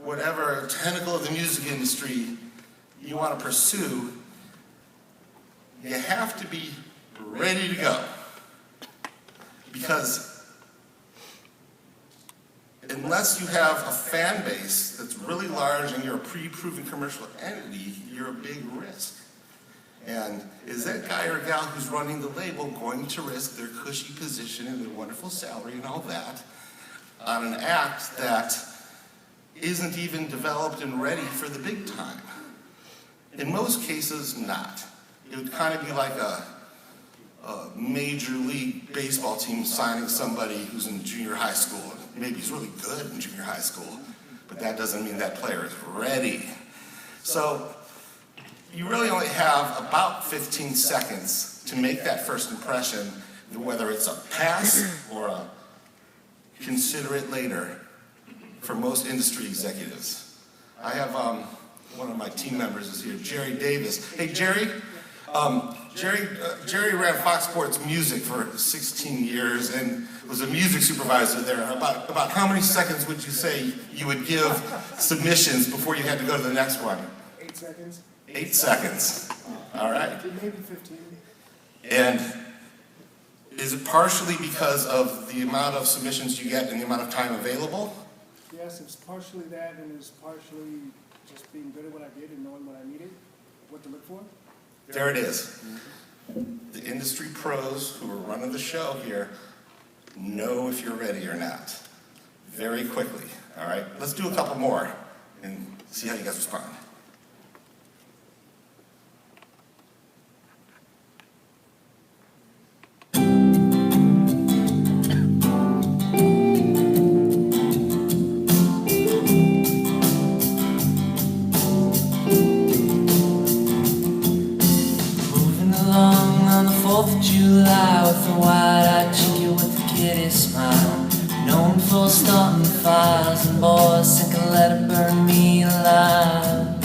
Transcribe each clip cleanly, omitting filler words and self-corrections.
whatever tentacle of the music industry you want to pursue, you have to be ready to go. Because unless you have a fan base that's really large and you're a pre-proven commercial entity, you're a big risk. And is that guy or gal who's running the label going to risk their cushy position and their wonderful salary and all that on an act that isn't even developed and ready for the big time? In most cases, not. It would kind of be like a major league baseball team signing somebody who's in junior high school. Maybe he's really good in junior high school, but that doesn't mean that player is ready. So you really only have about 15 seconds to make that first impression, whether it's a pass or a consider it later for most industry executives. I have one of my team members is here, Jerry Davis. Hey, Jerry. Jerry ran Fox Sports Music for 16 years and was a music supervisor there. About how many seconds would you say you would give submissions before you had to go to the next one? 8 seconds. 8 seconds. All right. Maybe 15. And is it partially because of the amount of submissions you get and the amount of time available? Yes, it's partially that, and it's partially just being good at what I did and knowing what I needed, what to look for. There it is. The industry pros who are running the show here know if you're ready or not very quickly. All right, let's do a couple more and see how you guys respond. July with a wide-eyed chicken with a kitty smile, known for starting fires and boys think I'll let it burn me alive.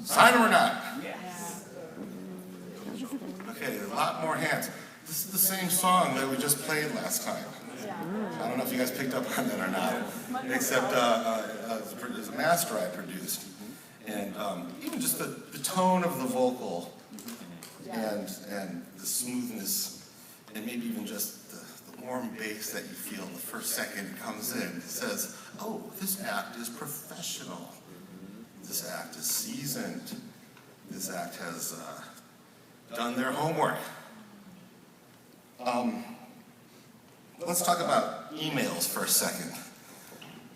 Sign them or not? Yes. Okay, a lot more hands. This is the same song that we just played last time. I don't know if you guys picked up on that or not, except as a master I produced. And even just the tone of the vocal and the smoothness, and maybe even just the warm bass that you feel the first second it comes in, it says, oh, this act is professional. This act is seasoned. This act has done their homework. Let's talk about emails for a second,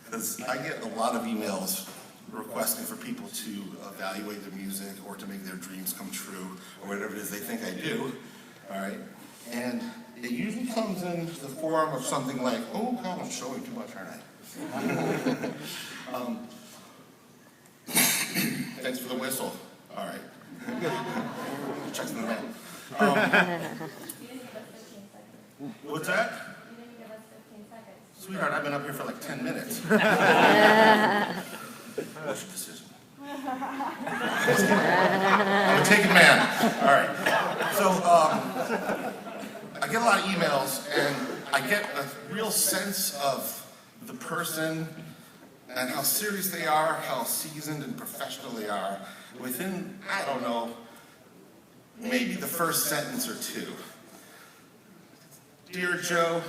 because I get a lot of emails requesting for people to evaluate their music or to make their dreams come true or whatever it is they think I do, all right? And it usually comes in the form of something like, oh God, I'm showing too much, aren't I? Thanks for the whistle, all right. Checks in the mail. What's that? Sweetheart, I've been up here for like 10 minutes. What's your decision? I'm a taken man. All right. So I get a lot of emails, and I get a real sense of the person and how serious they are, how seasoned and professional they are within, I don't know, maybe the first sentence or two. Dear Joe,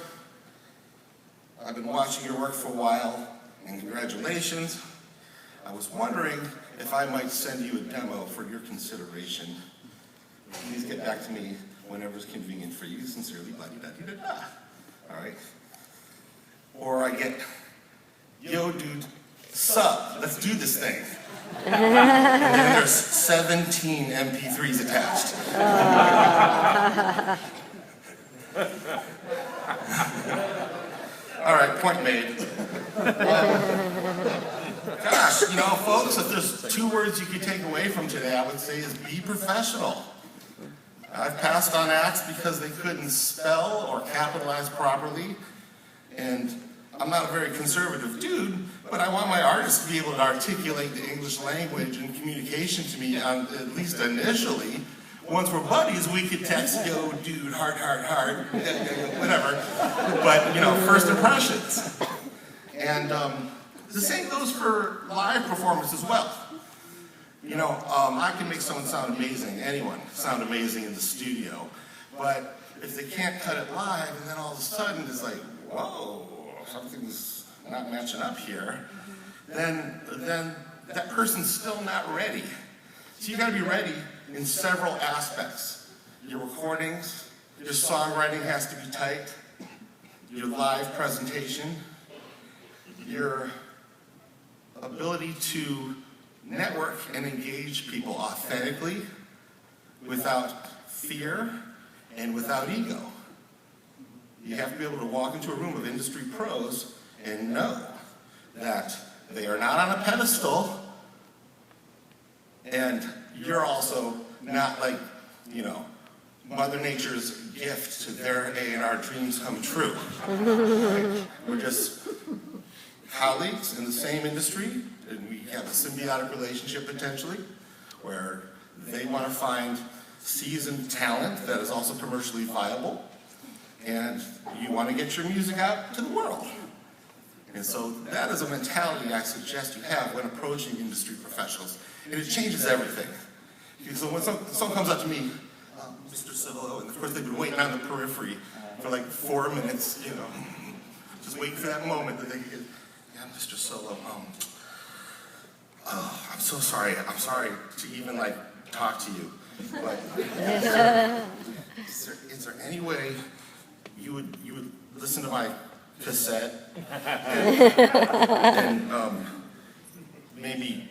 I've been watching your work for a while, and congratulations. I was wondering if I might send you a demo for your consideration. Please get back to me whenever it's convenient for you. Sincerely, blah-de-da-de-da-da. All right? Or I get, yo, dude, sup, let's do this thing. And then there's 17 MP3s attached. All right, point made. Gosh, you know, folks, if there's 2 words you could take away from today, I would say is be professional. I've passed on acts because they couldn't spell or capitalize properly, and I'm not a very conservative dude, but I want my artists to be able to articulate the English language and communication to me, at least initially, once we're buddies, we could text, yo, dude, heart, whatever. But, you know, first impressions. And the same goes for live performance as well. You know, I can make someone sound amazing, anyone sound amazing in the studio. But if they can't cut it live, and then all of a sudden it's like, whoa, something's not matching up here, then that person's still not ready. So you gotta be ready in several aspects. Your recordings, your songwriting has to be tight, your live presentation, your ability to network and engage people authentically, without fear and without ego. You have to be able to walk into a room of industry pros and know that they are not on a pedestal, and you're also not like, you know, Mother Nature's gift to their A&R dreams come true. Right? We're just colleagues in the same industry, and we have a symbiotic relationship potentially, where they want to find seasoned talent that is also commercially viable, and you want to get your music out to the world. And so that is a mentality I suggest you have when approaching industry professionals, and it changes everything. So when someone comes up to me, Mr. Solo, and of course they've been waiting on the periphery for like 4 minutes, you know, just waiting for that moment that they get, yeah, Mr. Solo, oh, I'm so sorry. I'm sorry to even like talk to you, but is there any way you would listen to my cassette and maybe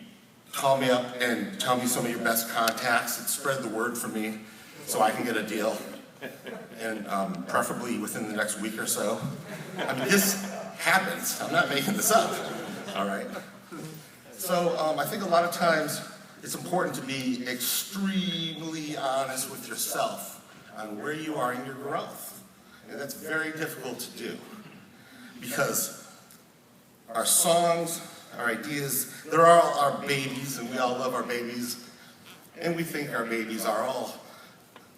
call me up and tell me some of your best contacts and spread the word for me so I can get a deal, and preferably within the next week or so. I mean, this happens. I'm not making this up, all right? So I think a lot of times it's important to be extremely honest with yourself on where you are in your growth. And that's very difficult to do, because our songs, our ideas, they're all our babies, and we all love our babies, and we think our babies are all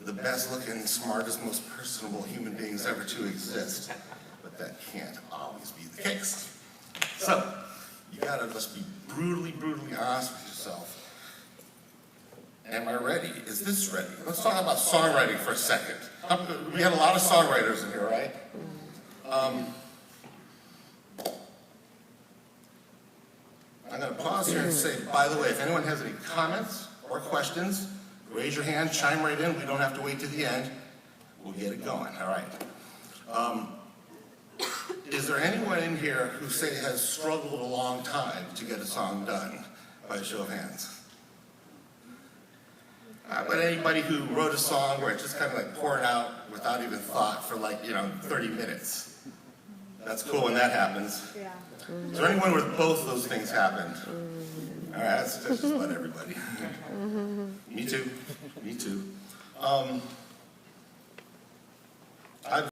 the best looking, smartest, most personable human beings ever to exist. But that can't always be the case. So you gotta just be brutally honest with yourself. Am I ready? Is this ready? Let's talk about songwriting for a second. We have a lot of songwriters in here, right? I'm going to pause here and say, by the way, if anyone has any comments or questions, raise your hand, chime right in. We don't have to wait to the end. We'll get it going, all right. Is there anyone in here who has struggled a long time to get a song done, by a show of hands? But anybody who wrote a song where it just kind of like poured out without even thought for like, 30 minutes. That's cool when that happens. Yeah. Is there anyone where both those things happened? All right, that's just about everybody. Me too.